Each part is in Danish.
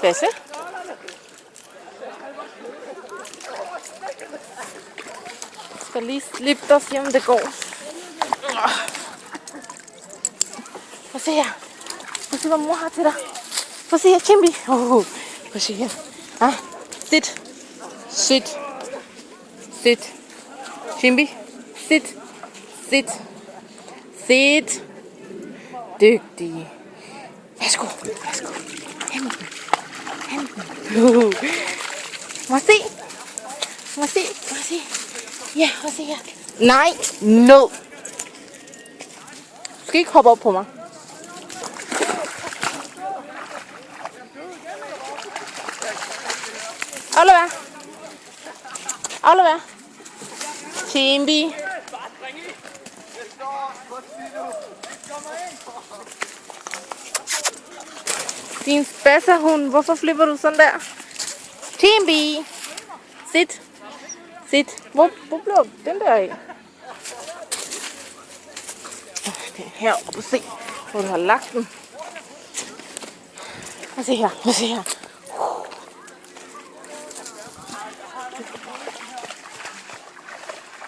Basse. Jeg skal lige slippe dig og se, om det går. Prøv at se her. Prøv at se, hvad mor har til dig. Prøv at se her, Chimbi. Prøv at se her. Ah, sit. Sit. Sit. Chimbi. Sit. Sit. Sit. Dygtig. Værsgo. Værsgo. Hent den. Hent den. Må jeg se? Må jeg se? Må jeg se? Ja, må jeg se her. Nej, no. Du skal ikke hoppe op på mig. Aflever. Aflever. Chimbi. Din spasserhund, hvorfor flipper du sådan der? Chimbi. Sit. Sit. Hvor blev den der af? Det er heroppe og se, hvor du har lagt den. Lad se her. Lad se her.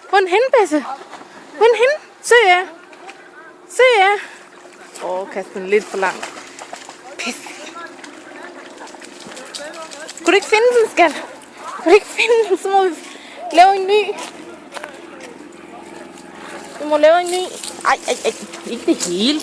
Hvor er den henne, Basse? Hvor er den henne? Søg af. Søg af. Kast den lidt for langt. Pis. Kunne du ikke finde den, skat? Kunne du ikke finde den, så må vi lave en ny. Vi må lave en ny. Ej, ikke det hele.